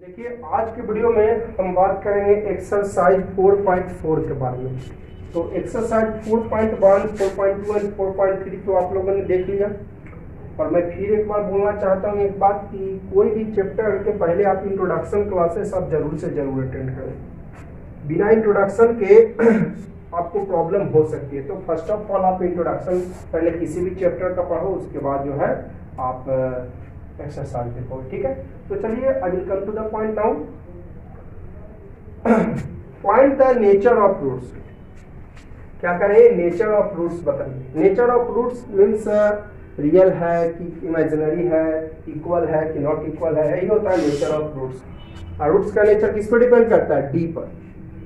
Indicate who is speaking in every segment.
Speaker 1: देखिए आज के वीडियो में हम बात करेंगे एक्सरसाइज 4.4 के बारे में। तो एक्सरसाइज 4.1, 4.2 एंड 4.3 तो आप लोगों ने देख लिया। और मैं फिर एक बार बोलना चाहता हूँ एक बात कि कोई भी चैप्टर के पहले आप इंट्रोडक्शन क्लासेस आप जरूर से जरूर अटेंड करें। बिना इंट्रोडक्शन के आपको प्रॉब्लम हो सकती है। तो फर्स्ट ऑफ ऑल आप इंट्रोडक्शन पहले किसी भी चैप्टर का पढ़ो, उसके बाद जो है आप एक्सरसाइज देखो, ठीक है। तो चलिए I will come to the point now. Find the nature of roots. क्या करें? नेचर ऑफ रूट्स बताइए। Nature of roots means real है कि इमेजिनरी है, इक्वल है कि नॉट इक्वल है, यही होता है नेचर ऑफ रूट्स। और रूट्स का नेचर किस पर डिपेंड करता है? डी पर।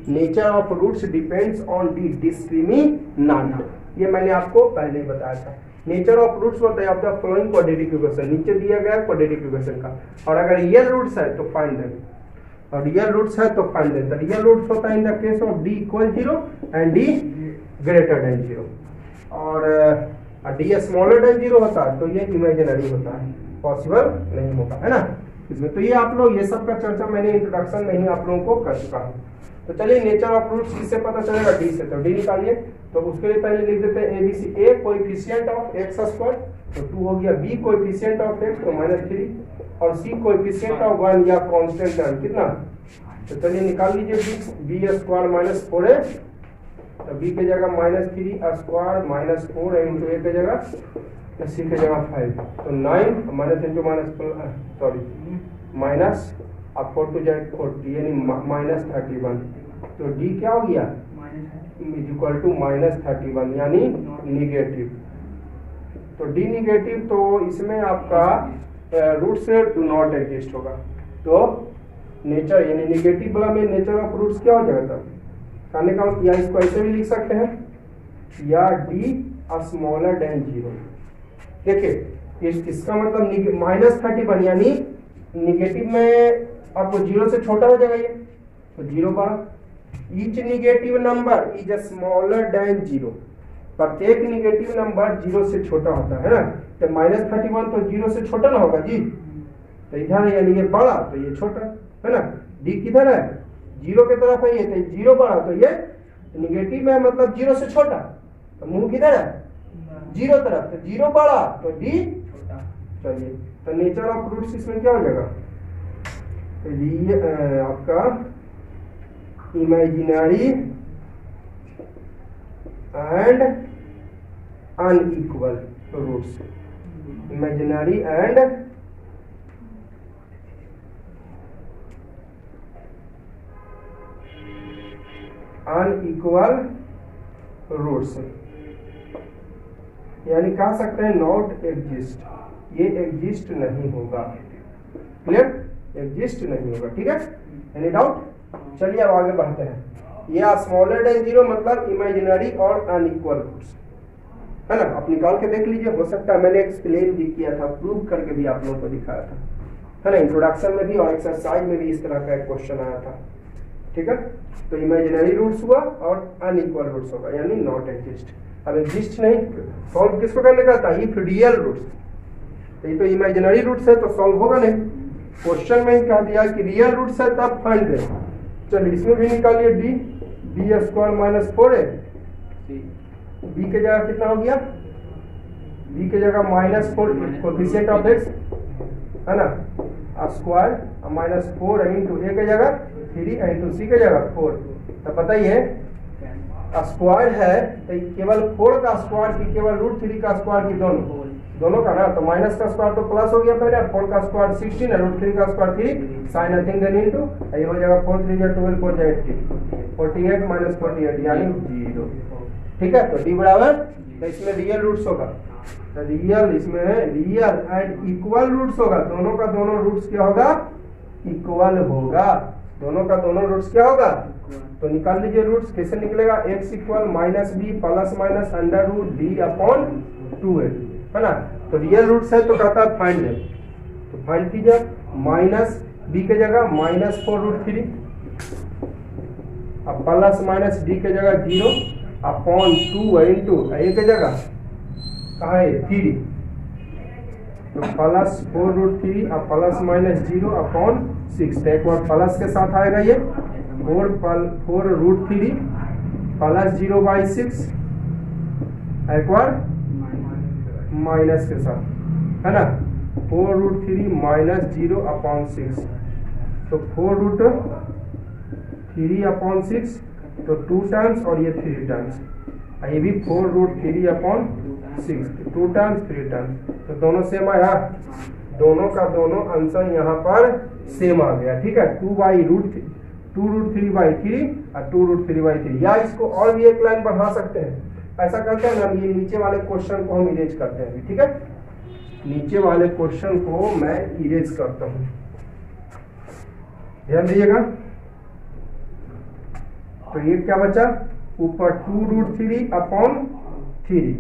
Speaker 1: Nature of roots depends on D discriminant. ये मैंने आपको पहले ही बताया था। नेचर ऑफ रूट्स होता है आपका फ्लोइंग क्वाड्रेटिक इक्वेशन, नीचे दिया गया क्वाड्रेटिक इक्वेशन का। और अगर रियल रूट्स है तो फाइंड देम, और रियल रूट्स है तो फाइंड देम। तो रियल रूट्स होता है in the case of D equal 0 and D greater than 0, और डी स्मॉलर देन 0 होता है तो ये इमेजिनरी होता है, पॉसिबल नहीं होगा, है ना इसमें। तो ये आप लोग ये सब का चर्चा मैंने इंट्रोडक्शन में ही आप लोगों को कर चुका हूँ। तो चलिए नेचर ऑफ रूट्स किससे पता चलेगा? डी से। तो डी निकालिए। तो उसके लिए पहले लिख देते हैं ABC. A coefficient of x square तो 2 हो गया, बी कोएफिशिएंट ऑफ एक्स तो -3, और सी कोएफिशिएंट ऑफ 1 या कांस्टेंट टर्म कितना। तो चलिए निकाल लीजिए बी स्क्वायर -4a, तो बी की जगह -3 स्क्वायर -4 इंटू ए की जगह सी की जगह 5 तो 9 माइनस इंटू माइनस माइनस अब 4 टू जाए 40 यानी -31। तो डी क्या हो गया? इज इक्वल टू -31 यानी निगेटिव। तो डी निगेटिव, तो इसमें आपका रूट से डू नॉट एग्जिस्ट होगा। तो नेचर यानी निगेटिव वाला में नेचर ऑफ रूट्स क्या हो जाएगा? तब कहने का या इसको ऐसे भी लिख सकते हैं या डी स्मॉलर देन 0। देखिए इसका मतलब -31 यानी निगेटिव में आपको 0 से छोटा हो जाएगा ये, तो 0 बड़ा। Each negative number is smaller than 0। प्रत्येक निगेटिव नंबर 0 से छोटा होता है ना। तो -31 तो 0 से छोटा ना होगा जी, तो इधर यानी ये बड़ा तो ये छोटा, है ना। डी किधर है? 0 की तरफ है ये, तो 0 बड़ा तो ये निगेटिव में मतलब 0 से छोटा, तो मुंह किधर है? 0 तरफ, तो 0 बड़ा तो डी छोटा। चलिए तो नेचर ऑफ रूट्स इसमें क्या हो जाएगा? आपका imaginary and unequal roots. Imaginary and unequal roots, यानी कह सकते हैं नॉट एग्जिस्ट, ये एग्जिस्ट नहीं होगा। क्लियर? एग्जिस्ट नहीं होगा, ठीक है। Any doubt? चलिए अब आगे बढ़ते हैं। ये स्मॉलर देन 0 मतलब इमेजिनरी और अनइक्वल रूट्स, है ना। आप निकाल के देख लीजिए, हो सकता है मैंने एक्सप्लेन भी किया था, प्रूव करके भी आप लोगों को दिखाया था, है ना। इंट्रोडक्शन में भी और एक्सरसाइज में भी इस तरह का एक क्वेश्चन आया था, ठीक है। तो इमेजिनरी रूट्स हुआ और अनइक्वल रूट्स होगा यानी नॉट एग्जिस्ट। अब एग्जिस्ट नहीं सॉल्व किसको करने का था? If real roots. ये तो इमेजिनरी रूट्स है तो सॉल्व होगा नहीं। क्वेश्चन में ही कह दिया कि रियल रूट्स है तब फाइंड दे। चलिए इसमें भी निकालिए डी स्क्वायर -4a, बी की जगह कितना हो गया? बी की जगह -4 कोएफिशिएंट ऑफ एक्स, है ना, स्क्वायर -4 इंटू ए की जगह 3 इंटू सी की जगह 4। तो बताइए स्क्वायर है तो केवल 4 का स्क्वायर की केवल √3 का स्क्वायर की दोनों का ना। तो माइनस का स्क्वायर तो प्लस हो गया पहले, 4 का स्क्वायर 16 है, √3 का square 3 sign nothing then into ये हो जाएगा 4 3 12 4 18 48 -48 यानी 0, ठीक है। तो डी बराबर, तो इसमें रियल रूट्स होगा। तो रियल इसमें रियल एंड इक्वल रूट्स होगा। दोनों का दोनों रूट्स क्या होगा? इक्वल होगा। दोनों का दोनों रूट्स क्या होगा? तो निकाल लीजिए रूट्स। कैसे निकलेगा? x equal -b plus minus √d/2a, है ना। तो रियल रूट्स है तो कहता है फाइंड देम। तो फाइंड कीजिए -b के जगह -4√3 अब प्लस माइनस d के जगह 0/2 इंटू a के जगह कहाँ है 3 तो प्लस 4√3 और प्लस माइनस 0/6। तो एक बार प्लस के साथ आएगा ये 4√3 प्लस 0/6, एक बार माइनस के साथ, है ना, 4√3 माइनस 0/6। तो 4√3/6, तो 2 टाइम्स और ये 3 टाइम्स, ये भी 4√3/6, 2 टाइम्स 3 टाइम्स। तो दोनों सेम आया, दोनों का दोनों आंसर यहाँ पर सेम आ गया। ठीक है, 2√3/3 और 2√3/3। या इसको और भी एक लाइन बढ़ा सकते हैं। ऐसा करते हैं ना, ये नीचे वाले क्वेश्चन को हम इरेज करते हैं। ठीक है, नीचे वाले क्वेश्चन को मैं इरेज करता हूँ, ध्यान दीजिएगा। तो ये क्या बचा, ऊपर 2√3/3,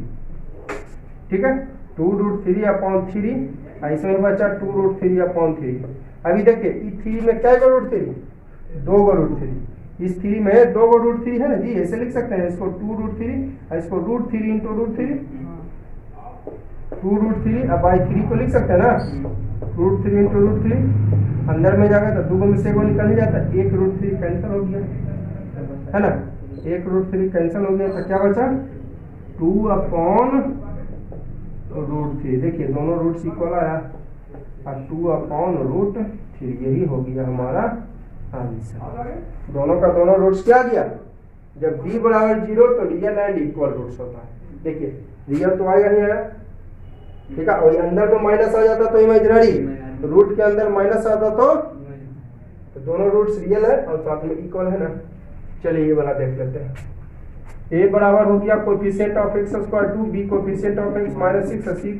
Speaker 1: ठीक है, 2√3/3, इसमें बचा 2√3/3। अभी देखिए इस 3 में क्या √3, 2 √3, इस 3 में 2 √3 है ना जी, ऐसे लिख सकते हैं इसको 2√3, इसको √3 × √3, 2√3 अब बाई 3 को लिख सकते हैं ना, √3 × √3, अंदर में जाएगा तो 2 में से 1 निकल ही जाता है, 1 √3 कैंसिल हो गया, है ना, 1 √3 कैंसिल हो गया। तो क्या बचा 2/√3। देखिए दोनों रूट्स इक्वल आया, और 2/√3 यही हो गया हमारा आंसर। दोनों का दोनों रूट्स क्या गया, जब b = 0 तो रियल एंड इक्वल रूट्स होता है। देखिए रियल तो आएगा नहीं आया, ठीक है, और अंदर तो माइनस आ जाता तो इमेजिनरी, तो रूट के अंदर माइनस आता तो दोनों रूट्स रियल है और साथ में इक्वल है ना। चलिए ये वाला देख लेते हैं। a बराबर हो गया coefficient of x square 2, b coefficient of x minus 6, c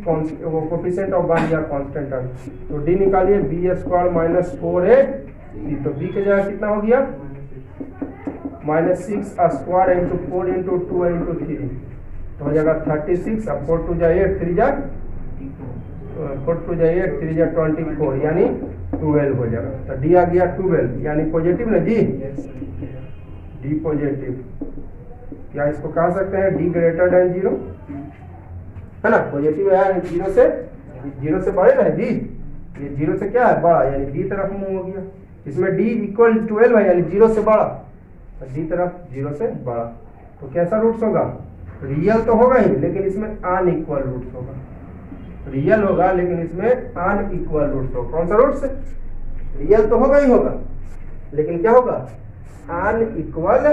Speaker 1: coefficient of y या कांस्टेंट है। तो d निकालिए, b² माइनस 4a, तो b की जगह कितना हो गया, -6 स्क्वायर इंटू 4 इंटू 2 इंटू 3, तो हो जाएगा 36, अब 4 2 जा 8, 3 जा 4 2 जा 8, 3 जा 24, यानी 12 हो जाएगा। तो d आ गया 12, यानी पॉजिटिव ना जी, d पॉजिटिव। क्या इसको कह सकते हैं d > 0, है ना, पॉजिटिव है, 0 से बड़े ना जी, ये 0 से क्या है बड़ा, यानी d तरफ मूव हो गया। इसमें d = 12 है, यानी 0 से बड़ा, तो d तरफ 0 से बड़ा। तो कैसा रूट्स होगा, रियल तो होगा ही, लेकिन इसमें अनइक्वल रूट्स होगा। रियल होगा लेकिन इसमें अनइक्वल रूट्स होगा। कौन सा रूट्स, रियल तो होगा ही होगा, लेकिन क्या होगा, अनइक्वल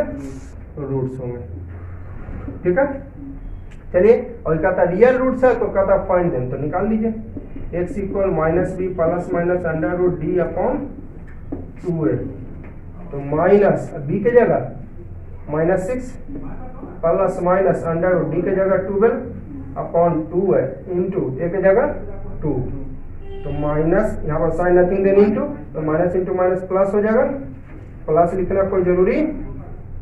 Speaker 1: रूट्स होंगे। ठीक है, चलिए, और कहता रियल रूट्स है तो कहता फाइंड देम, तो निकाल लीजिए। x = -b plus minus √d/2a, तो माइनस b की जगह -6 प्लस माइनस √d की जगह 12/2 है, इंटू a की जगह 2, तो माइनस, यहाँ पर साइन नथिंग देनी, इंटू, तो माइनस इंटू माइनस प्लस हो जाएगा, प्लस लिखना कोई जरूरी,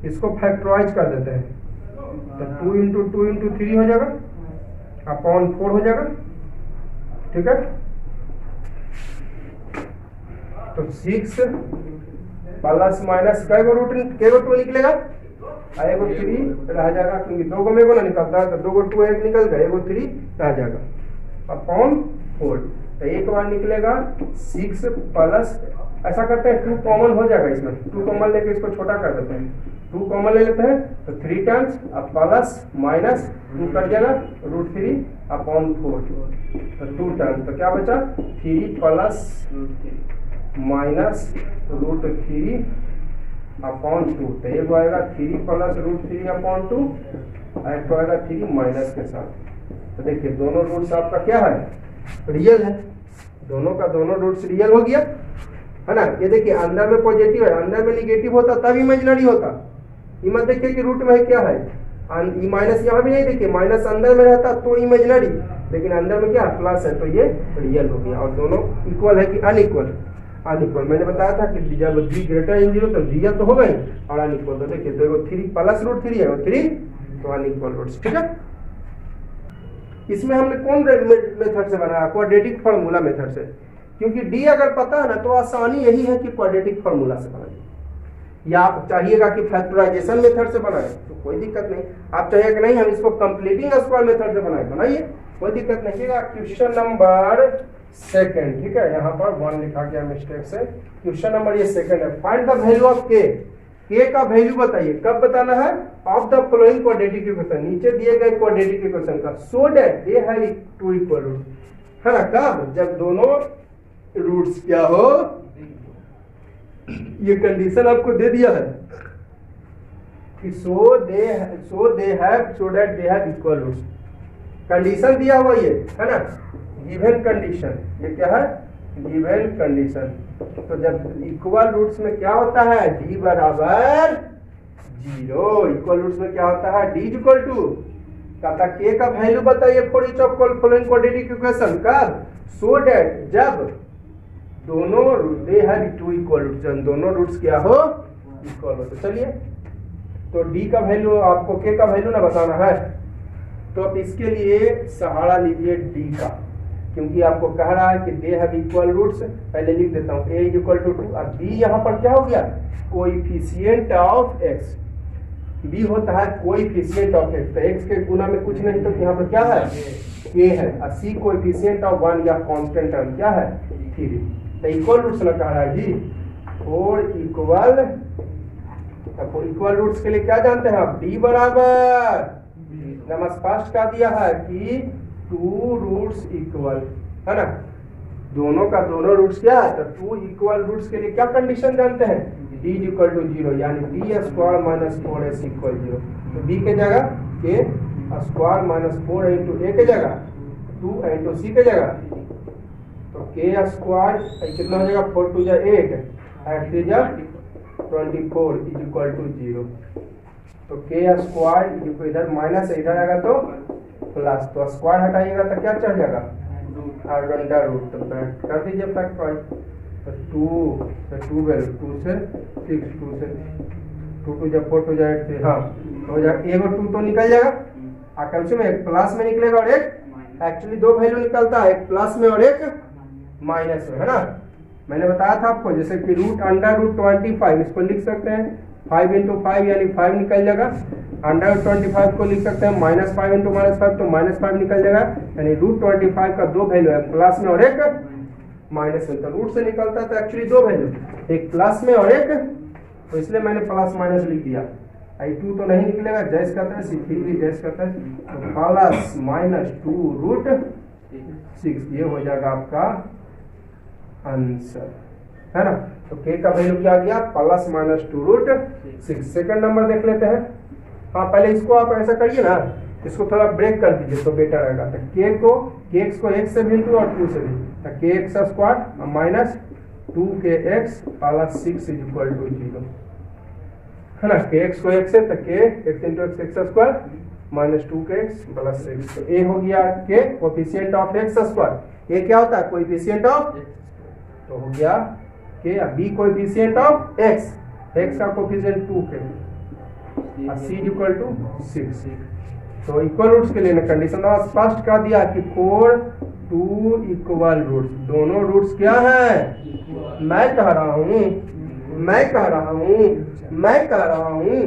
Speaker 1: इसको फैक्टराइज कर देते हैं, तो 2 इंटू 2 इंटू 3 हो जाएगा, /4 हो जाएगा। ठीक है, तो 6 प्लस माइनस के रूट 2 निकलेगा, एगो 3 रह जाएगा, क्योंकि 2 को में को ना निकलता है, तो 2 को 2 एक निकल गया, एगो 3 रह जाएगा, /4। तो एक बार निकलेगा 6 प्लस, ऐसा करते हैं 2 कॉमन हो जाएगा, इसमें 2 कॉमन लेके इसको छोटा कर देते हैं, 2 कॉमन ले लेते हैं, तो 3 टाइम्स, अब प्लस माइनस 2 कट जाएगा, √3/4, तो 2 टाइम्स, तो क्या बचा 3 प्लस माइनस √3/2, तो एक आएगा 3 प्लस √3/2, एक आएगा 3 माइनस के साथ। तो देखिए दोनों रूट्स आपका क्या है, रियल है, दोनों का दोनों रूट्स रियल हो गया, है ना। ये देखिए अंदर में पॉजिटिव है, अंदर में निगेटिव होता तब इमेजिनरी होता। ये मत देखिए कि रूट में क्या है, माइनस यहाँ भी नहीं, देखिए माइनस अंदर में रहता तो इमेजिनरी, लेकिन अंदर में क्या प्लस है, तो ये रियल हो गया। और दोनों इक्वल है कि अनइक्वल, अनइक्वल। मैंने बताया था कि जब b > 0 तो रियल तो होगा ही, और अनइक्वल, तो देखिए तो 3 प्लस √3 है, 3 तो अनइक्वल रूट्स। ठीक है, इसमें हमने कौन मेथड से बनाया, क्वाड्रेटिक फार्मूला मेथड से, क्योंकि d अगर पता है ना तो आसानी यही है कि क्वाड्रेटिक फार्मूला से बनाइए, या आप चाहिएगा कि फैक्टराइजेशन मेथड से बनाए तो कोई दिक्कत नहीं, आप चाहिए कि नहीं हम इसको कंप्लीटिंग स्क्वायर मेथड से बनाइए, कोई दिक्कत नहीं। क्वेश्चन नंबर सेकंड, ठीक है, यहाँ पर 1 लिखा गया मिस्टेक से। क्वेश्चन नंबर ये सेकंड है, find the value of k. K का वैल्यू बताइए, कब बताना है, of the following quadratic equation, नीचे दिए गए क्वाड्रेटिक इक्वेशन का, so that they have two equal root, है ना, कब, जब दोनों रूट्स क्या हो, ये कंडीशन आपको दे दिया है कि so that they have equal roots, condition दिया हुआ ये, है ना, गिवन कंडीशन, ये क्या है, गिवन कंडीशन। तो जब इक्वल रूट्स में क्या होता है, d बराबर 0, इक्वल रूट्स में क्या होता है, d इक्वल टू, कहता k का वैल्यू बताइए for each of following quadratic equation, कब, सो दैट जब दोनों they have two equal roots, जब दोनों रूट्स क्या हो, इक्वल हो। तो चलिए, तो d का वैल्यू आपको k का वैल्यू ना बताना है, तो अब इसके लिए सहारा लीजिए d का, क्योंकि आपको कह रहा है कि दे हैव इक्वल रूट्स। पहले लिख देता हूँ a इक्वल टू 2, अब b यहाँ पर क्या हो गया, कोएफिशिएंट ऑफ x, b होता है कोएफिशिएंट ऑफ x, तो x के गुना में कुछ नहीं, तो यहाँ पर क्या है, a है, और c कोएफिशिएंट ऑफ 1 या कांस्टेंट टर्म क्या है, 3। तो इक्वल रूट्स में कह रहा है जी, और इक्वल रूट्स के लिए क्या जानते हैं आप, d बराबर, स्पष्ट का दिया है कि 2 रूट्स इक्वल, है ना, दोनों का दोनों रूट्स क्या है, तो 2 इक्वल रूट्स के लिए क्या कंडीशन जानते हैं, d इक्वल टू 0, यानी d square minus 4s equal 0। तो b के जगह k square minus 4 into a के जगह 2 इंटू c के जगह, तो k स्क्वायर कितना हो जाएगा, 4 2 जा 8, 8 3 जा 24 इज इक्वल टू 0। तो k स्क्वायर इधर माइनस, इधर आएगा तो प्लस, तो स्क्वायर हटाइएगा तो क्या चढ़ जाएगा, अंडर रूट, तो कर दीजिए फैक्टराइज, तो 2 से 12, 2 से 6, 2 से 2 2 जब 4 2 जा 8 3, हाँ हो जाएगा, एगो 2 तो निकल जाएगा, कम से कम एक प्लस में निकलेगा और एक, एक्चुअली 2 वैल्यू निकलता है, एक प्लस में और एक माइनस में, है ना। मैंने बताया था आपको, जैसे कि रूट अंडर रूट 25, इसको लिख सकते हैं 5 इंटू 5 यानी 5 निकल जाएगा, अंडर 25 को लिख सकते हैं माइनस 5 इंटू माइनस 5, तो माइनस 5 निकल जाएगा, यानी रूट 25 का 2 वैल्यू है, प्लस में और एक माइनस में, तो रूट से निकलता है तो एक्चुअली 2 वैल्यू, एक प्लस में और एक, तो इसलिए मैंने प्लस माइनस लिख दिया। आई 2 तो नहीं निकलेगा, जैस करता है C3 भी जैस करता है, तो प्लस माइनस 2 रूट 6, ये हो जाएगा आपका आंसर, है ना। तो k का वैल्यू क्या आ गया, plus minus 2 root 6। Second number देख लेते हैं, हाँ पहले इसको आप ऐसा करिए ना, इसको थोड़ा ब्रेक कर दीजिए तो बेटर रहेगा। तो kx को 1 से भी इंटू और 2 से भी, तो kx square minus 2kx plus 6 is equal to 0, है ना। kx को 1 से, तो x into x square minus 2kx plus 6, तो a हो गया k coefficient of x square, a क्या होता है, कोएफिशिएंट ऑफ, तो हो गया k, b coefficient of x, x का coefficient 2k, c equal to 6। तो इक्वल रूट्स के लिए ना कंडीशन स्पष्ट कर दिया कि 4 2 इक्वल रूट्स, दोनों रूट्स क्या है, मैं कह रहा हूँ, मैं कह रहा हूँ, मैं कह रहा हूँ,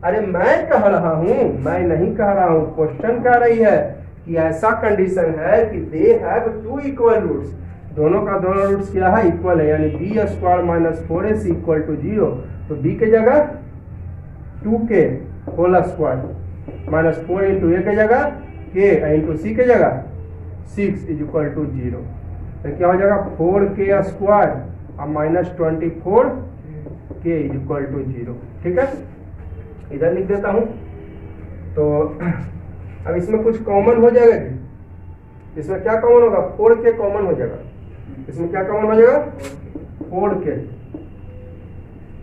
Speaker 1: अरे मैं कह रहा हूँ, मैं नहीं कह रहा हूँ, क्वेश्चन कह रही है कि ऐसा कंडीशन है कि दे हैव 2 इक्वल रूट्स, दोनों का दोनों रूट्स क्या है, इक्वल है, यानी b square minus 4ac equal to 0। तो b के जगह 2k whole square minus 4 into a के जगह k इंटू c के जगह 6 इज इक्वल टू 0। तो क्या हो जाएगा, 4k स्क्वायर और minus 24k is equal to 0, ठीक है। इधर लिख देता हूँ, तो अब इसमें कुछ कॉमन हो जाएगा जी, इसमें क्या कॉमन होगा, 4k कॉमन हो जाएगा, इसमें क्या कॉमन हो जाएगा, 4k।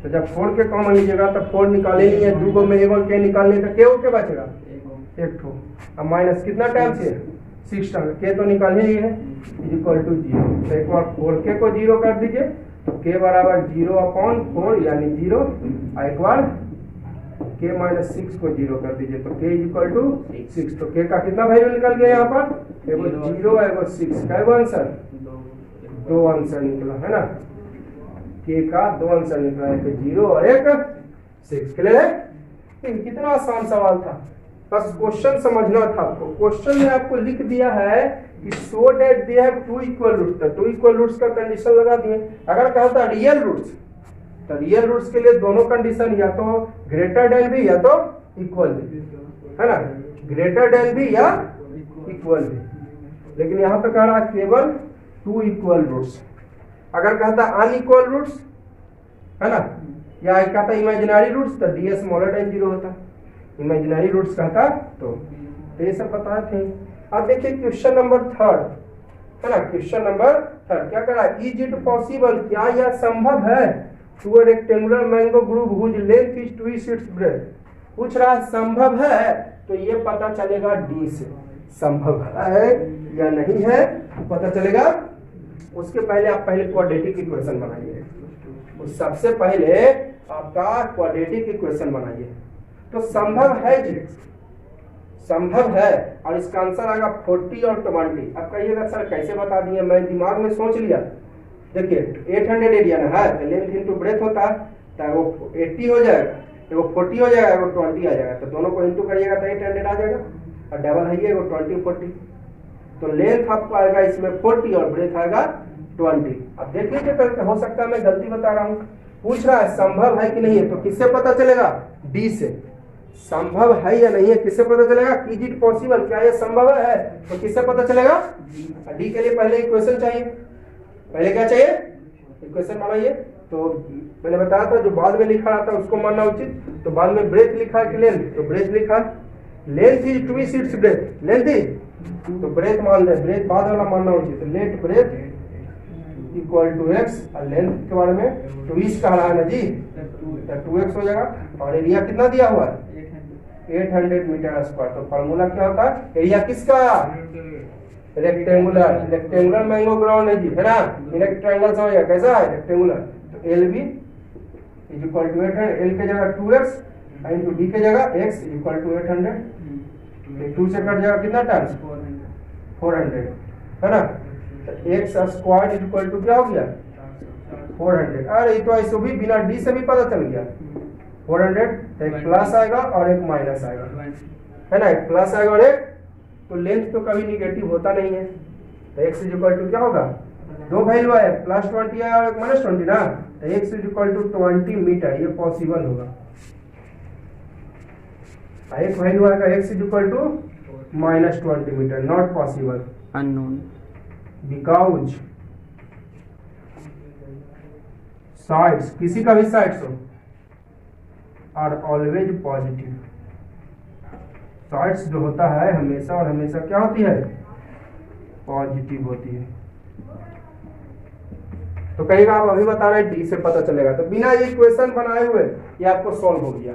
Speaker 1: तो जब 4k कॉमन लीजिएगा तो 4 निकाले नहीं है, 2 में एगो k निकालने तो k बचेगा, एक ठो, अब माइनस कितना टाइम से 6 टाइम, k तो निकालने ही है, इज इक्वल टू 0। तो एक बार 4k को 0 कर दीजिए, तो k बराबर 0/4 यानी 0, और एक बार k माइनस 6 को 0 कर दीजिए, तो k इज इक्वल टू 6। तो k का कितना वैल्यू निकल गया यहाँ पर, एगो 0 एगो 6, कैगो आंसर, 2 आंसर निकला, है ना। k का 2 आंसर निकला, एक 0 और एक 6। क्लियर है, कितना आसान सवाल था, बस क्वेश्चन समझना था आपको। क्वेश्चन में आपको लिख दिया है कि so that they have two equal roots, तो टू इक्वल रूट्स का कंडीशन लगा दिए। अगर कहा था रियल रूट्स, तो रियल रूट्स के लिए दोनों कंडीशन या तो ग्रेटर देन भी या तो इक्वल भी, है ना, ग्रेटर देन भी या इक्वल भी। लेकिन यहाँ पे कह रहा है केवल टू इक्वल रूट्स। अगर कहता अनइक्वल रूट्स, है ना, या कहता इमेजिनरी रूट्स, तो डी स्मॉलर देन 0 होता। इमेजिनरी रूट्स कहता तो ये सब बताए थे। अब देखिए क्वेश्चन नंबर 3, है ना, क्वेश्चन नंबर 3 क्या कह रहा है, इज इट पॉसिबल, क्या यह संभव है, to a rectangular mango group whose length is 2 its breadth। पूछ रहा है संभव है, तो ये पता चलेगा डी से, संभव है या नहीं है पता चलेगा। उसके पहले आप पहले क्वाड्रेटिक इक्वेशन बनाइए, उस सबसे पहले आपका क्वाड्रेटिक इक्वेशन बनाइए। तो संभव है जी, संभव है, और इसका आंसर आएगा 40 और 20। अब कहिएगा सर कैसे बता दिए, मैं दिमाग में सोच लिया। देखिए 800 एरिया ना है, तो लेंथ इंटू ब्रेथ होता है, तो वो 80 हो जाएगा, एगो 40 हो जाएगा, एगो 20 आ जाएगा, तो दोनों को इंटू करिएगा तो 800 आ जाएगा, और डबल है एगो 20 40। तो लेंथ आपको आएगा इसमें 40 और ब्रेथ आएगा 20। अब देख लीजिए, हो सकता है मैं गलती बता रहा हूँ। पूछ रहा है संभव है कि नहीं है, तो किससे पता चलेगा, डी से। संभव है या नहीं है किससे पता चलेगा, इज इट पॉसिबल, क्या ये संभव है, तो किससे पता चलेगा, डी के लिए पहले इक्वेशन चाहिए। पहले क्या चाहिए, इक्वेशन बनाइए। तो मैंने बताया था जो बाद में लिखा रहा था उसको मानना उचित। तो बाद में ब्रेथ लिखा है कि लेंथ, तो ब्रेथ लिखा, length is 2 its breadth, length is, तो ब्रेथ मान दे, ब्रेथ बाद वाला मानना उचित। Let breadth equal to x, और लेंथ के बारे में 2 कह रहा है ना जी, तो 2x हो जाएगा। और एरिया कितना दिया हुआ है, 800 मीटर स्क्वायर। तो फॉर्मूला क्या होता है, एरिया किसका, रेक्टेंगुलर, रेक्टेंगुलर मैंगो ग्राउंड है जी, है ना, इन एक ट्रायंगल समझिए कैसा है, रेक्टेंगुलर। तो l B is equal to 800, l के जगह 2x इंटू डी के जगह x इक्वल टू 800, 2 से कट जाएगा कितना टाइम्स 400, है ना। तो x square is equal to क्या हो गया 400। अरे तो ऐसे भी बिना डी से भी पता चल गया 400। तो एक प्लस आएगा और एक माइनस आएगा, है ना, एक प्लस आएगा और एक, तो लेंथ तो कभी निगेटिव होता नहीं है। तो x इज इक्वल टू क्या होगा, दो वैल्यू है, +20 है और एक -20 ना, तो x is equal to 20 metre, ये पॉसिबल होगा। एक वैल्यू आएगा x is equal to -20 metre, not possible,
Speaker 2: unknown,
Speaker 1: because sides, किसी का भी साइड्स हो, आर ऑलवेज पॉजिटिव। साइड्स जो होता है हमेशा और हमेशा क्या होती है, पॉजिटिव होती है। तो कहेगा आप अभी बता रहे डी से पता चलेगा। तो बिना इक्वेशन बनाए हुए ये आपको सॉल्व हो गया,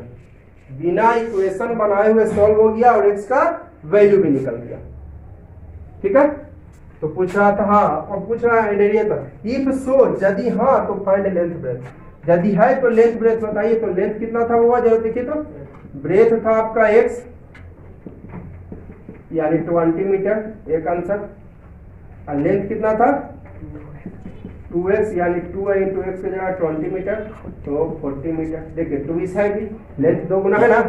Speaker 1: बिना इक्वेशन बनाए हुए सॉल्व हो गया, और एक्स का वैल्यू भी निकल गया। ठीक है, तो पूछ रहा था, हाँ, और पूछ रहा है एरिया था, इफ सो, यदि हाँ तो फाइंड लेंथ ब्रेथ। यदि है तो लेंथ ब्रेथ बताइए। तो लेंथ कितना था हुआ, जरा देखिए, तो ब्रेथ था आपका x यानी 20 मीटर, एक आंसर, और लेंथ कितना था 2x यानी 2 इंटू एक्स की जगह 20 मीटर, तो 40 मीटर। देखिए 2 है भी, लेंथ 2 गुना है ना,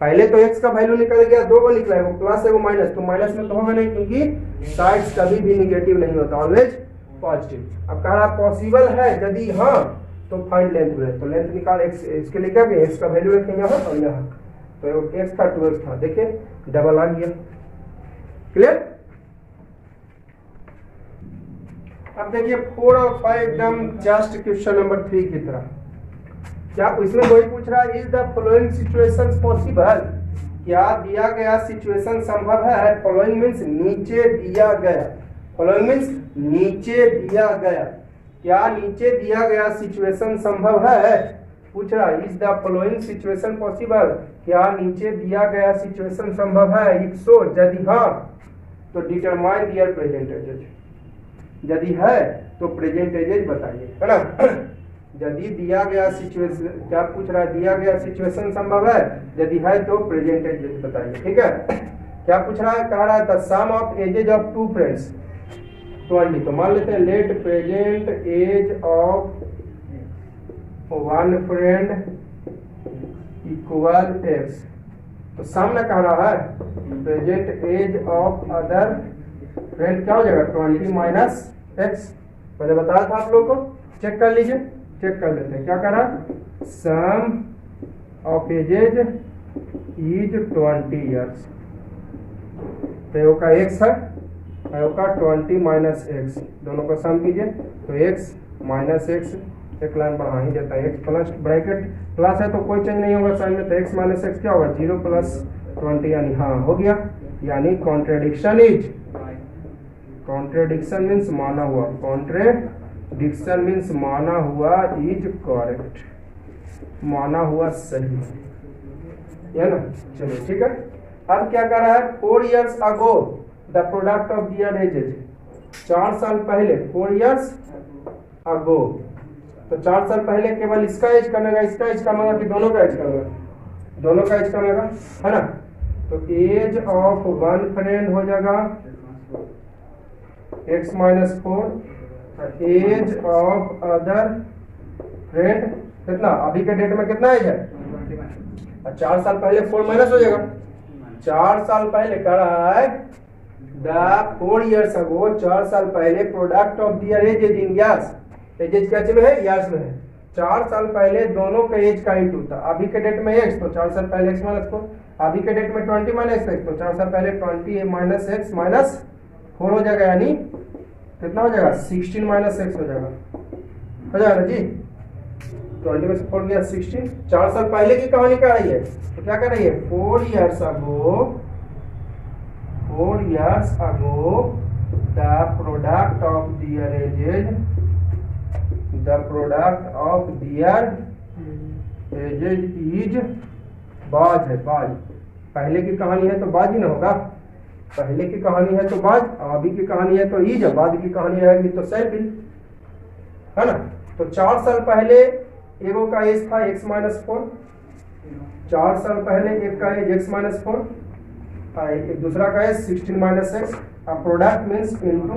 Speaker 1: पहले तो x का वैल्यू निकल गया, 2 को निकला है, वो प्लस है वो माइनस, तो माइनस में तो होगा नहीं, क्योंकि साइड्स कभी भी निगेटिव नहीं होता, ऑलवेज पॉजिटिव। अब कह रहा पॉसिबल है, यदि हाँ तो फाइंड लेंथ ब्रेथ। तो लेंथ निकाल, x इसके लिए क्या किया, x का वैल्यू रखें यहाँ और यहाँ, तो x था 2x था, देखिए डबल आ गया, क्लियर। अब देखिए 4 और 5 एकदम जस्ट क्वेश्चन नंबर 3 की तरह। क्या इसमें वही पूछ रहा है, is the following situation possible, क्या दिया गया सिचुएशन संभव है। फॉलोइंग मीन्स नीचे दिया गया, फॉलोइंग मीन्स नीचे दिया गया, क्या नीचे दिया गया सिचुएशन संभव है। पूछ रहा है is the following situation possible, क्या नीचे दिया गया सिचुएशन संभव है। इफ सो, यदि हाँ तो डिटरमाइन दियर प्रेजेंट एजेज, यदि है तो प्रेजेंट एजेज बताइए, है ना। यदि दिया गया सिचुएशन, क्या पूछ रहा है, दिया गया सिचुएशन संभव है, यदि है तो प्रेजेंट एजेज बताइए। ठीक है, क्या पूछ रहा है, कह रहा है the sum of ages of 2 friends 20। तो मान लेते हैं let present age of 1 friend equal x। तो सामने कह रहा है present age of other friend क्या हो जाएगा 20 माइनस एक्स, पहले बताया था आप लोग को, चेक कर लीजिए, चेक कर लेते हैं क्या कह रहा है, सम ऑफ एजेज इज 20 ईयर्स, तो का एक्स है और का 20 माइनस एक्स, दोनों का सम कीजिए तो एक्स माइनस एक्स, एक लाइन बढ़ा ही देता है, एक्स प्लस ब्रैकेट प्लस है तो कोई चेंज नहीं होगा साइन में, तो एक्स माइनस एक्स क्या होगा 0 प्लस 20, यानी हाँ हो गया, यानी कॉन्ट्रेडिक्शन इज, कॉन्ट्रेडिक्शन मीन्स माना हुआ, कॉन्ट्रेडिक्शन मीन्स माना हुआ इज करेक्ट, माना हुआ सही है ना। चलिए ठीक है, अब क्या कर रहा है, 4 years ago the product of their ages, 4 साल पहले, 4 years ago, तो 4 साल पहले केवल इसका एज कमेगा, इसका एज कमेगा कि दोनों का एज कमेगा, दोनों का एज कमेगा है ना, तो एज ऑफ वन फ्रेंड हो जाएगा x minus 4, age of other friend कितना, अभी के डेट में कितना एज है, 4 साल पहले 4 माइनस हो जाएगा, 4 साल पहले कह रहा है द 4 years ago, 4 साल पहले product of their age is in years, age क्या में है, ईयर्स में है, 4 साल पहले दोनों का एज का इंटू था, अभी के डेट में x, तो 4 साल पहले x माइनस 4, अभी के डेट में 20 माइनस x, तो 4 साल पहले 20 माइनस x माइनस 4 हो जाएगा, यानी कितना हो जाएगा 16 माइनस x हो जाएगा ना जी, 20 में से 4 गया 16, 4 साल पहले की कहानी क्या रही है, तो क्या कर रही है, 4 years ago the product of their ages, the product of their ages is, बाज है, बाज, पहले की कहानी है तो बाज ही ना होगा, पहले की कहानी है तो बाज, अभी की कहानी है तो ईज, बाद की कहानी रहेगी तो सैपिल है ना, तो 4 साल पहले एगो का एज था x माइनस 4, 4 साल पहले एक का एज x माइनस 4, एक दूसरा का age 16 minus x, product means into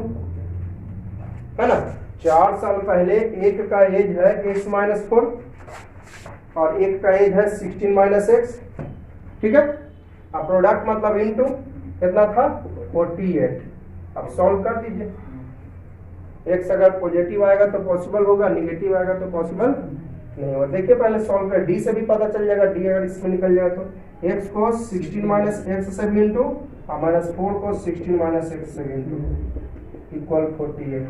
Speaker 1: है ना, 4 साल पहले एक का एज है x माइनस 4 और एक का एज है 16 माइनस एक्स, ठीक है, अब प्रोडक्ट मतलब इनटू कितना था 48, अब सॉल्व कर दीजिए, x अगर पॉजिटिव आएगा तो पॉसिबल होगा, निगेटिव आएगा तो पॉसिबल नहीं होगा, देखिए पहले सॉल्व कर, d से भी पता चल जाएगा, d अगर इसमें निकल जाए तो x को 16 माइनस एक्स से भी इंटू और माइनस 4 को 16 माइनस एक्स से इंटू इक्वल 48,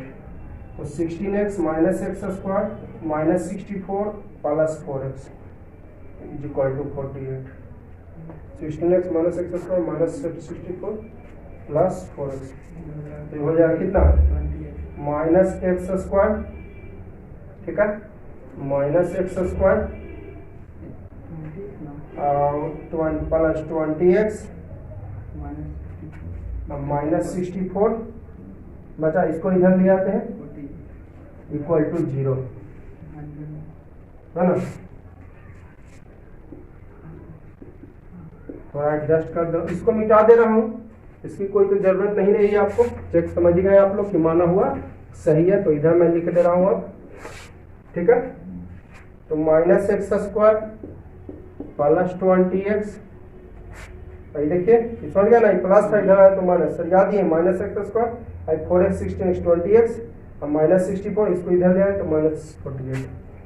Speaker 1: तो 16x minus x square minus 64 plus 4x is equal to 48, 16x minus x square minus 64 plus 4x, तो हो जाएगा कितना माइनस एक्स स्क्वायर, ठीक है, minus x square plus 20x minus 64 बचा, इसको इधर ले आते हैं इक्वल टू 0 है ना, थोड़ा एडजस्ट कर दो, इसको मिटा दे रहा हूँ, इसकी कोई तो जरूरत नहीं रही आपको, चेक समझ गए आप लोग कि माना हुआ सही है, तो इधर मैं लिख दे रहा हूँ अब, ठीक है, तो minus x square plus 20x, देखिए समझ गया ना, प्लस था इधर है तो माइनस, सर याद ही है, minus x square 4x 16x 20x और माइनस 64, इसको इधर ले आए तो माइनस 48,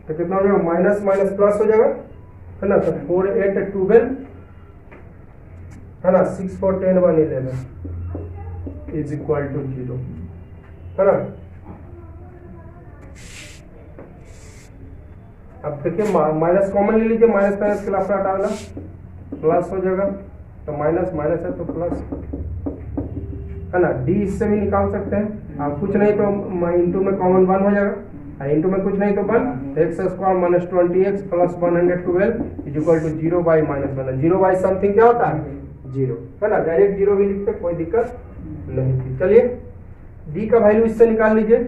Speaker 1: तो कितना हो जाएगा माइनस माइनस प्लस हो जाएगा है ना, तो 4 8 12 है ना, 6 4 10 1 11 इज इक्वल टू 0 है ना। अब देखिए माइनस कॉमन ले लीजिए, माइनस माइनस खिलाफ हटाना प्लस हो जाएगा, तो माइनस माइनस है तो प्लस है ना, डी इससे भी निकाल सकते हैं आप, कुछ नहीं तो इंटू में कॉमन 1 हो जाएगा, इंटू में कुछ नहीं तो 1, x square minus 20x plus 112 is equal to 0 by minus 1, 0 by something क्या होता है 0 है ना, डायरेक्ट 0 भी लिखते कोई दिक्कत नहीं थी। चलिए डी का वैल्यू इससे निकाल लीजिए,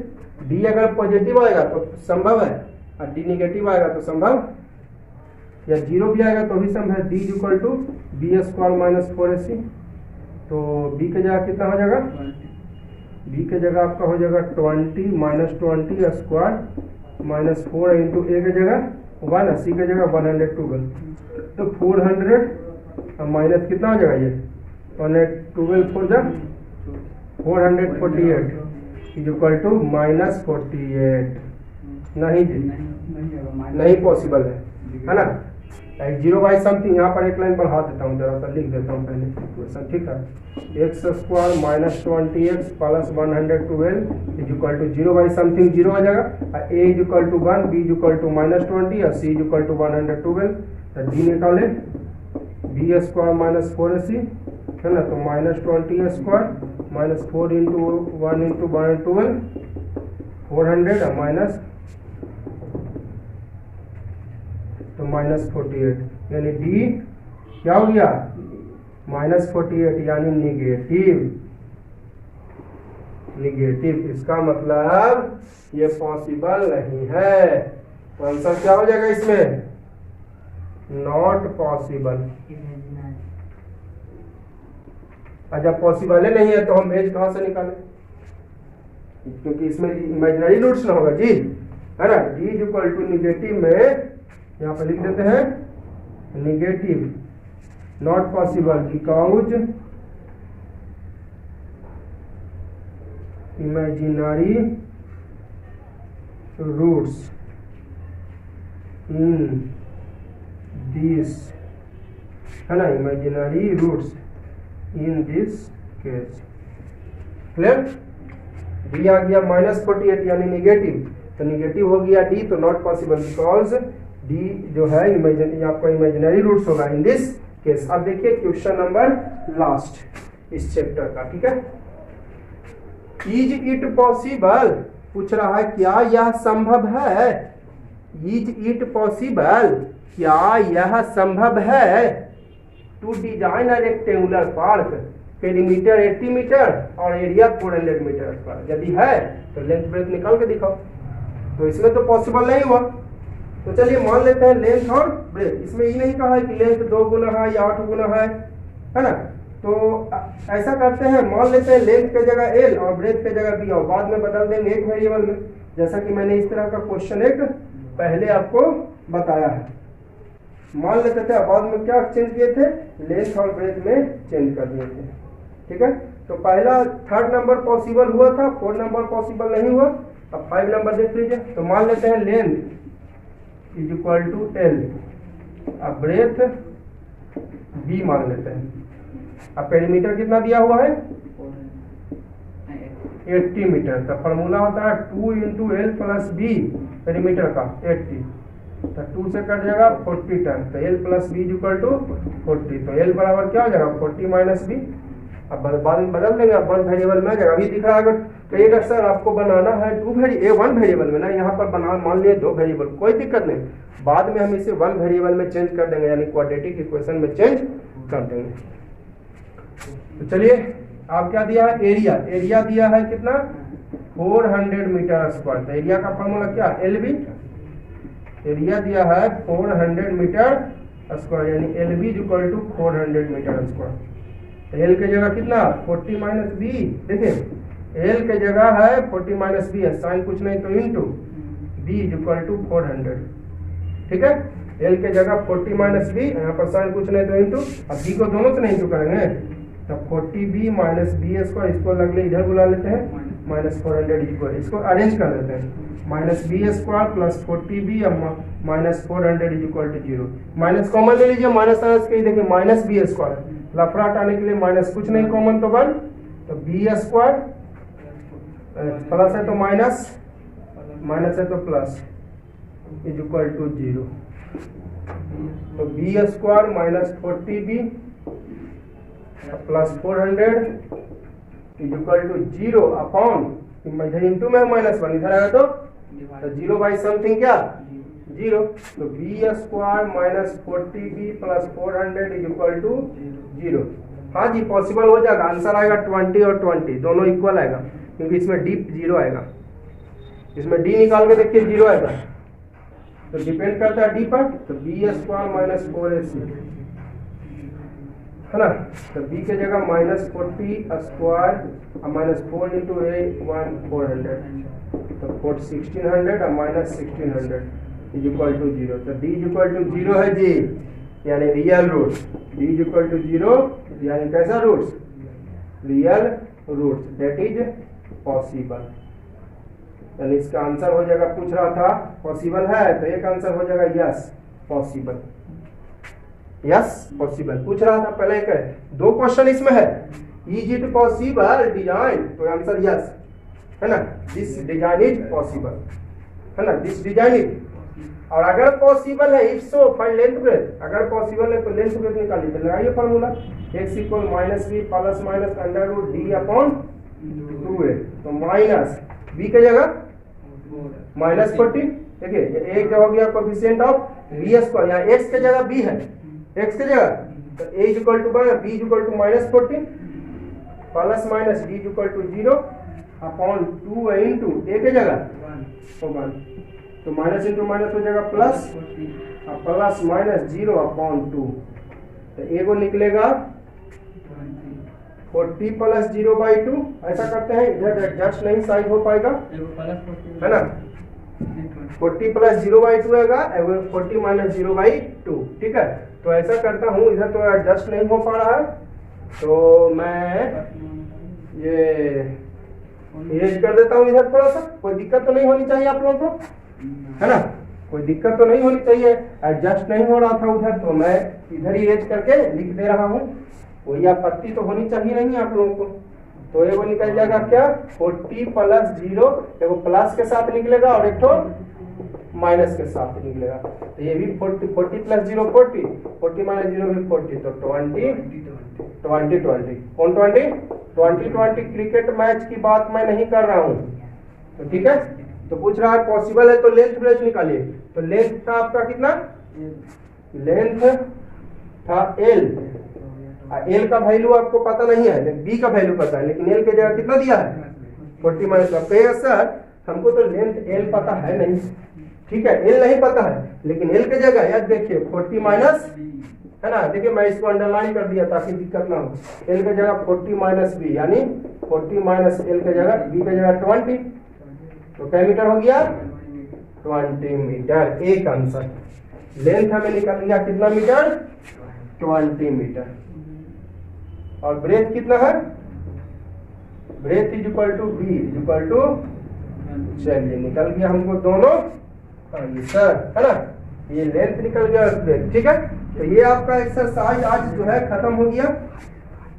Speaker 1: डी अगर पॉजिटिव आएगा तो संभव है और डी निगेटिव आएगा तो संभव, या 0 भी आएगा तो भी संभव है, D is equal to b square minus 4ac, तो बी की जगह कितना हो जाएगा, बी की जगह आपका हो जाएगा 20 माइनस 20 स्क्वायर माइनस 4 इंटू ए की जगह 1, सी की जगह 112, तो 400 माइनस कितना हो जाएगा ये 112 4 जा 448 इज इक्वल टू -48। नहीं जी, नहीं पॉसिबल है ना। जीरो बाई समथिंग, यहाँ पर एक लाइन बढ़ा देता हूँ, जरा सा लिख देता हूँ पहले इक्वेशन, ठीक है। X square minus 20x plus 112 is equal to zero by something, zero आ जाएगा। A is equal to 1, B is equal to -20 और सी इज इक्वल टू 112। तो डी निकाले, बी स्क्वायर माइनस 4ac है ना, तो -20 स्क्वायर माइनस 4 इंटू 1 इंटू 112 400 और minus तो -48, यानी डी क्या हो गया -48 यानी निगेटिव। इसका मतलब ये पॉसिबल नहीं है, तो आंसर क्या हो जाएगा इसमें, नॉट पॉसिबल। जब पॉसिबल ही नहीं है तो हम एज कहां से निकालें, क्योंकि इसमें इमेजिनरी रूट्स ना होगा जी, है ना। D is equal to negative में यहाँ पर लिख देते हैं negative, not possible because imaginary roots in this, है ना, imaginary roots in this case. Clear. D आ गया -48 यानी निगेटिव, तो निगेटिव हो गया डी, तो नॉट पॉसिबल बिकॉज डी जो है इमेजिनरी, आपका इमेजिनरी रूट्स होगा इन दिस केस। अब देखिए क्वेश्चन नंबर लास्ट इस चैप्टर का, ठीक है। इज इट पॉसिबल, पूछ रहा है क्या यह संभव है, इज इट पॉसिबल, क्या यह संभव है to design a rectangular park, perimeter 80 metre और एरिया 400 मीटर स्क्वायर। यदि है तो लेंथ ब्रेथ निकाल के दिखाओ। तो इसमें तो पॉसिबल नहीं हुआ, तो चलिए मान लेते हैं लेंथ और ब्रेथ। इसमें ये नहीं कहा है कि लेंथ 2 गुना है या 8 गुना है ना। तो ऐसा करते हैं, मान लेते हैं लेंथ के जगह एल और ब्रेथ के जगह बी, और बाद में बदल देंगे एक वेरिएबल में, जैसा कि मैंने इस तरह का क्वेश्चन एक पहले आपको बताया है। मान लेते थे, बाद में क्या चेंज किए थे, लेंथ और ब्रेथ में चेंज कर दिए थे, ठीक है। तो पहला 3rd नंबर पॉसिबल हुआ था, 4 नंबर पॉसिबल नहीं हुआ। अब 5 नंबर देख लीजिए, तो मान लेते हैं length is equal to l, अब ब्रेथ बी मान लेते हैं। अब पेरीमीटर कितना दिया हुआ है 80 मीटर, तो फॉर्मूला होता है 2 into l plus b, perimeter का 80, तो 2 से कट जाएगा 40 टर्न, तो l plus b is equal to 40, तो एल बराबर क्या हो जाएगा 40 माइनस बी। अब बाद में बदल देंगे, अब 1 वेरिएबल में आ जाएगा। अभी दिख रहा है अगर कहिएगा सर आपको बनाना है 1 वेरिएबल में ना, यहाँ पर बना मान लिए 2 वेरिएबल, कोई दिक्कत नहीं, बाद में हम इसे 1 वेरिएबल में चेंज कर देंगे, यानी क्वाड्रेटिक इक्वेशन में चेंज कर देंगे। तो चलिए आप क्या दिया है, एरिया दिया है कितना 400 मीटर स्क्वायर, तो एरिया का फॉर्मूला क्या एल बी, एरिया दिया है 400 मीटर स्क्वायर, यानी L B is equal to 400 metre square. L के जगह कितना 40 माइनस बी, देखिए एल के जगह है 40 माइनस बी है, साइन कुछ नहीं तो into B is equal to 400, ठीक है। एल के जगह 40 माइनस बी, यहाँ पर साइन कुछ नहीं तो इंटू, अब बी को दोनों से नहीं इंटू करेंगे, तब 40b माइनस बी स्क्वायर, इसको लगले इधर बुला लेते हैं -400 इक्वल, इसको अरेंज कर देते हैं -b square plus 40b minus 400 is equal to 0। Minus common ले लीजिए, माइनस के देखिए -b स्क्वायर, लफड़ा हटाने के लिए माइनस कुछ नहीं कॉमन तो 1, तो b स्क्वायर प्लस है तो माइनस, माइनस है तो प्लस इज इक्वल टू 0, तो b square minus 40b plus 400 is equal to 0 upon, इधर इंटू में -1, इधर आएगा तो 0 बाई समथिंग क्या 0, तो B square minus 40b plus 400 is equal to 0। हाँ जी पॉसिबल हो जाएगा, आंसर आएगा 20 और 20 दोनों इक्वल आएगा, क्योंकि इसमें डी 0 आएगा, इसमें डी निकाल के देखिए 0 आएगा, तो डिपेंड करता है डी पर, तो बी स्क्वायर माइनस 4ac है ना, तो b के जगह -40 स्क्वायर माइनस 4 इंटू a 400, तो 1600 और -1600 इज इक्वल टू 0, तो d इज इक्वल टू 0 है जी, यानी real roots, d is equal to 0 यानी कैसा roots, real roots that is possible. यानी इसका आंसर हो जाएगा, पूछ रहा था पॉसिबल है तो एक आंसर हो जाएगा यस पॉसिबल, यस पॉसिबल पूछ रहा था पहले एक है, दो क्वेश्चन इसमें है, इज इट पॉसिबल डिजाइन, तो आंसर यस है ना, दिस डिजाइन इज पॉसिबल है ना, दिस डिजाइन इज। और अगर पॉसिबल है if so find length breadth, अगर पॉसिबल है तो लेंथ ब्रेथ निकालिए, तो लगाइए formula x equal minus B plus minus under root D upon 2a, तो माइनस b की जगह माइनस 40, देखिए एक हो गया कोएफिशिएंट ऑफ बी स्क्वायर, यहाँ x की जगह b है, x की जगह तो a equal to b equal to minus 40 plus minus d equal to 0 upon 2 into a की जगह 1, तो माइनस इंटू माइनस हो जाएगा प्लस, और प्लस माइनस 0 अपॉन 2, तो ए को निकलेगा 40 प्लस 0/2, ऐसा करते हैं इधर एडजस्ट नहीं साइड हो पाएगा है ना, 40 प्लस 0/2 आएगा, 40 माइनस 0/2, ठीक है। तो ऐसा करता हूँ, इधर तो एडजस्ट नहीं हो पा रहा है, तो मैं ये इरेज कर देता हूँ इधर थोड़ा सा, कोई दिक्कत तो नहीं होनी चाहिए आप लोगों को है ना, कोई दिक्कत तो नहीं होनी चाहिए, एडजस्ट नहीं हो रहा था उधर तो मैं इधर इरेज करके लिख दे रहा हूँ, कोई आपत्ति तो होनी चाहिए नहीं आप लोगों को। तो ये वो निकल जाएगा क्या 40 प्लस 0, देखो प्लस के साथ निकलेगा और एक तो माइनस के साथ निकलेगा, तो ये भी 40 प्लस 0 40 माइनस 0 भी 40, तो 20 कौन 20 क्रिकेट मैच की बात मैं नहीं कर रहा हूँ, तो ठीक है। तो पूछ रहा है पॉसिबल है तो लेंथ ब्रेथ निकालिए, तो लेंथ था आपका कितना, लेंथ था एल, एल का वैल्यू आपको पता नहीं है, बी का वैल्यू पता है, लेकिन एल की जगह कितना दिया है 40 माइनस, सर हमको तो लेंथ एल पता है नहीं, ठीक है, एल नहीं पता है, लेकिन एल की जगह यार देखिए 40 माइनस है ना, देखिए मैं इसको अंडरलाइन कर दिया ताकि दिक्कत ना हो, एल की जगह 40 माइनस बी, यानी 40 माइनस एल की जगह बी की जगह 20, तो क्या मीटर हो गया 20 मीटर, एक आंसर। लेंथ हमें निकल गया कितना मीटर 20 मीटर, और ब्रेथ कितना है, breadth is equal to B equal to, चलिए निकल गया हमको दोनों आंसर है ना, ये लेंथ निकल गया ब्रेथ, ठीक है। तो ये आपका एक्सरसाइज आज जो है खत्म हो गया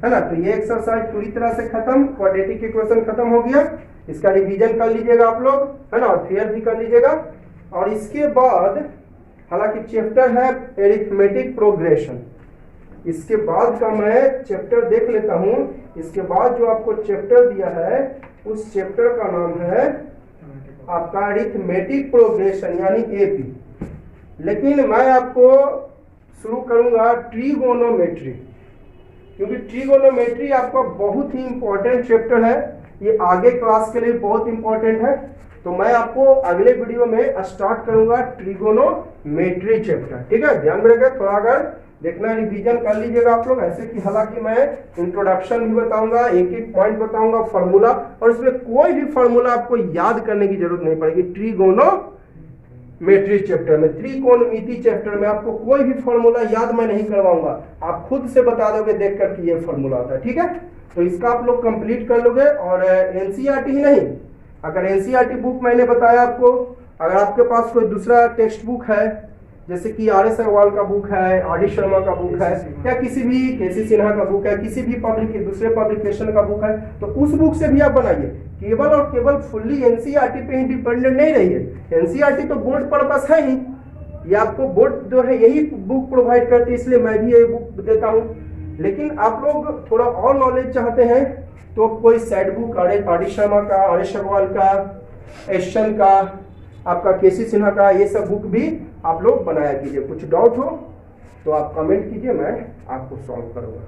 Speaker 1: है ना, तो ये एक्सरसाइज पूरी तरह से खत्म, क्वाड्रेटिक इक्वेशन खत्म हो गया, इसका रिवीजन कर लीजिएगा आप लोग है ना, और फेयर भी कर लीजिएगा। और इसके बाद हालांकि चैप्टर है एरिथमेटिक प्रोग्रेशन, इसके बाद का मैं चैप्टर देख लेता हूं, इसके बाद जो आपको चैप्टर दिया है उस चैप्टर का नाम है आपका अरिथमेटिक प्रोग्रेशन यानी एपी, लेकिन मैं आपको शुरू करूंगा ट्रिगोनोमेट्री, क्योंकि ट्रिगोनोमेट्री आपका बहुत ही इंपॉर्टेंट चैप्टर है, ये आगे क्लास के लिए बहुत इंपॉर्टेंट है, तो मैं आपको अगले वीडियो में स्टार्ट करूंगा ट्रिगोनोमेट्री चैप्टर, ठीक है। ध्यान में रखिए, थोड़ा अगर देखना रिवीजन कर लीजिएगा आप लोग, ऐसे कि हालांकि मैं इंट्रोडक्शन भी बताऊंगा, एक एक पॉइंट बताऊंगा, फार्मूला, और इसमें कोई भी फार्मूला आपको याद करने की जरूरत नहीं पड़ेगी। ट्रिगोनोमेट्री चैप्टर में, त्रिकोणमिति चैप्टर में आपको कोई भी फार्मूला याद मैं नहीं करवाऊंगा, आप खुद से बता दोगे देख कर कि ये फार्मूला होता है, ठीक है। तो इसका आप लोग कंप्लीट कर लोगे, और एनसीईआरटी ही नहीं, अगर एनसीईआरटी बुक मैंने बताया आपको, अगर आपके पास कोई दूसरा टेक्स्ट बुक है जैसे कि आर.एस. अग्रवाल का बुक है, आर.डी. शर्मा का बुक है, या किसी भी के.सी. सिन्हा का बुक है, किसी भी दूसरे पब्लिकेशन का बुक है, तो उस बुक से भी आप बनाइए। केवल और केवल फुल्ली एनसीईआरटी पे ही डिपेंडेंट नहीं रहिए, एनसीईआरटी तो बोर्ड पर्पस है ही, ये आपको बोर्ड जो है यही बुक प्रोवाइड करती है, इसलिए मैं भी यही बुक देता हूँ। लेकिन आप लोग थोड़ा और नॉलेज चाहते हैं तो कोई साइड बुक आर.डी. शर्मा का, आर.एस. अग्रवाल का, एशन का, आपका के.सी. सिन्हा का, ये सब बुक भी आप लोग बनाया कीजिए। कुछ डाउट हो तो आप कमेंट कीजिए, मैं आपको सॉल्व करूंगा।